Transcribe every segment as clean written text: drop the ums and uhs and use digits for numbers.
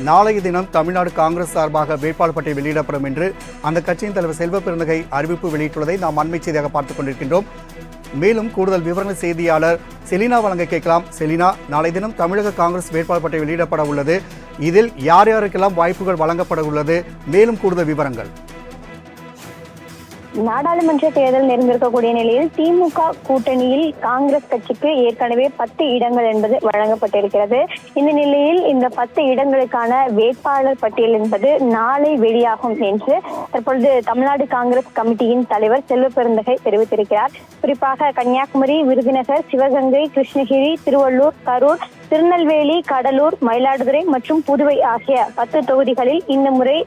நாளைய தினம் தமிழ்நாடு காங்கிரஸ் சார்பாக வேட்பாளர் பட்டியல் வெளியிடப்படும் என்று அந்த கட்சியின் தலைவர் செல்வ பெருந்தகை அறிவிப்பு வெளியிட்டுள்ளதை நாம் அண்மை செய்தியாக பார்த்துக் கொண்டிருக்கின்றோம். மேலும் கூடுதல் விவரங்கள் செய்தியாளர் செலினா வழங்க கேட்கலாம். செலினா, நாளை தினம் தமிழக காங்கிரஸ் வேட்பாளர் பட்டியல் வெளியிடப்பட உள்ளது. இதில் யார் யாருக்கெல்லாம் வாய்ப்புகள் வழங்கப்பட உள்ளது? மேலும் கூடுதல் விவரங்கள். நாடாளுமன்ற தேர்தல் நெருங்கிருக்கக்கூடிய நிலையில் திமுக கூட்டணியில் காங்கிரஸ் கட்சிக்கு ஏற்கனவே 10 இடங்கள் என்பது வழங்கப்பட்டிருக்கிறது. இந்த நிலையில் இந்த 10 இடங்களுக்கான வேட்பாளர் பட்டியல் என்பது நாளை வெளியாகும் என்று தற்பொழுது தமிழ்நாடு காங்கிரஸ் கமிட்டியின் தலைவர் செல்வ பெருந்தகை தெரிவித்திருக்கிறார். குறிப்பாக கன்னியாகுமரி, விருதுநகர், சிவகங்கை, கிருஷ்ணகிரி, திருவள்ளூர், கரூர், திருநெல்வேலி, கடலூர், மயிலாடுதுறை மற்றும் புதுவை ஆகிய 10 தொகுதிகளில் இந்த முறை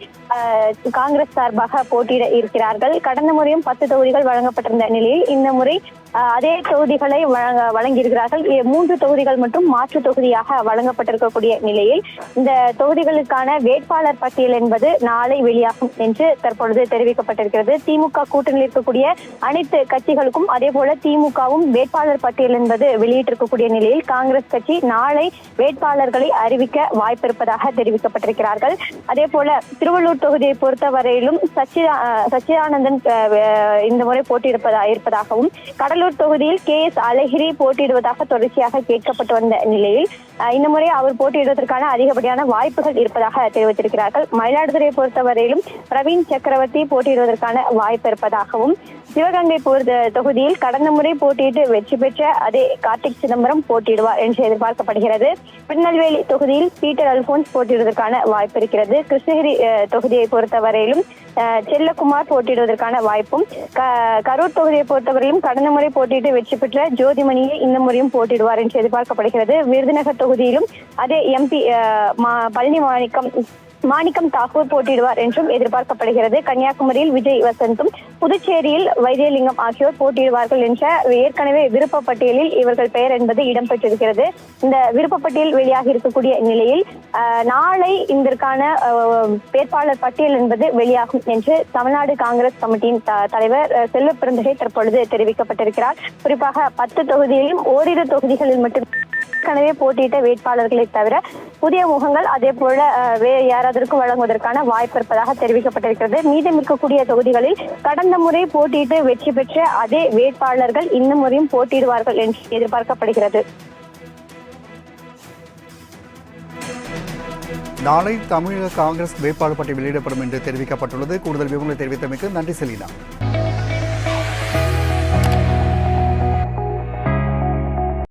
காங்கிரஸ் சார்பாக போட்டியிட இருக்கிறார்கள். கடந்த முறையும் 10 தொகுதிகள் வழங்கப்பட்டிருந்த நிலையில் இந்த முறை அதே தொகுதிகளை வழங்கியிருக்கிறார்கள். 3 தொகுதிகள் மற்றும் மாற்று தொகுதியாக வழங்கப்பட்டிருக்கக்கூடிய நிலையில் இந்த தொகுதிகளுக்கான வேட்பாளர் பட்டியல் என்பது நாளை வெளியாகும் என்று தற்பொழுது தெரிவிக்கப்பட்டிருக்கிறது. திமுக கூட்டணியில் இருக்கக்கூடிய அனைத்து கட்சிகளுக்கும் அதே போல திமுகவும் வேட்பாளர் பட்டியல் என்பது வெளியிட்டிருக்கக்கூடிய நிலையில் காங்கிரஸ் கட்சி நாளை வேட்பாளர்களை அறிவிக்க வாய்ப்பிருப்பதாக தெரிவிக்கப்பட்டிருக்கிறார்கள். அதே போல திருவள்ளூர் தொகுதியை பொறுத்தவரையிலும் சச்சிதானந்தன் இந்த முறை போட்டியிருப்பதாகவும், கடலூர் தொகுதியில் KS அழகிரி போட்டியிடுவதாக தொடர்ச்சியாக கேட்கப்பட்டு வந்த நிலையில் இந்த முறை அவர் போட்டியிடுவதற்கான அதிகப்படியான வாய்ப்புகள் இருப்பதாக தெரிவித்திருக்கிறார்கள். மயிலாடுதுறையை பொறுத்தவரையிலும் பிரவீன் சக்கரவர்த்தி போட்டியிடுவதற்கான வாய்ப்பு இருப்பதாகவும், சிவகங்கை தொகுதியில் கடந்த முறை போட்டியிட்டு வெற்றி பெற்ற அதே கார்த்திக் சிதம்பரம் போட்டியிடுவார் என்று எதிர்பார்க்கப்படுகிறது. திருநெல்வேலி தொகுதியில் பீட்டர் அல்போன்ஸ் போட்டியிடுவதற்கான வாய்ப்பு இருக்கிறது. கிருஷ்ணகிரி தொகுதியை பொறுத்தவரையிலும் செல்லகுமார் போட்டியிடுவதற்கான வாய்ப்பும், கரூர் தொகுதியை பொறுத்தவரையிலும் கடந்த முறை போட்டியிட்டு வெற்றி பெற்ற ஜோதிமணியை இந்த முறையும் போட்டியிடுவார் என்று எதிர்பார்க்கப்படுகிறது. விருதுநகர் தொகுதியிலும் அதே MP பழனி மாணிக்கம் தாக்கூர் போட்டியிடுவார் என்றும் எதிர்பார்க்கப்படுகிறது. கன்னியாகுமரியில் விஜய் வசந்தும், புதுச்சேரியில் வைத்தியலிங்கம் ஆகியோர் போட்டியிடுவார்கள் என்ற ஏற்கனவே விருப்ப பட்டியலில் இவர்கள் பெயர் என்பது இடம்பெற்றிருக்கிறது. இந்த விருப்ப பட்டியல் வெளியாகி இருக்கக்கூடிய நிலையில் நாளை இதற்கான வேட்பாளர் பட்டியல் என்பது வெளியாகும் என்று தமிழ்நாடு காங்கிரஸ் கமிட்டியின் தலைவர் செல்வ பெருந்தகை தற்பொழுது தெரிவிக்கப்பட்டிருக்கிறார். குறிப்பாக 10 தொகுதியிலும் ஓரிரு தொகுதிகளில் மட்டும் ஏற்கனவே போட்டியிட்ட வேட்பாளர்களை தவிர புதிய முகங்கள் அதே போல வேறு யாராவதற்கும் வழங்குவதற்கான வாய்ப்பு இருப்பதாக தெரிவிக்கப்பட்டிருக்கிறது. மீதம் இருக்கக்கூடிய தொகுதிகளில் கடந்த முறை போட்டியிட்டு வெற்றி பெற்ற அதே வேட்பாளர்கள் இந்த முறையும் போட்டியிடுவார்கள் என்று எதிர்பார்க்கப்படுகிறது. நாளை தமிழக காங்கிரஸ் வேட்பாளர் பட்டியல் வெளியிடப்படும் என்று தெரிவிக்கப்பட்டுள்ளது. கூடுதல் விவரங்களை தெரிவித்தமைக்கு நன்றி செலினா.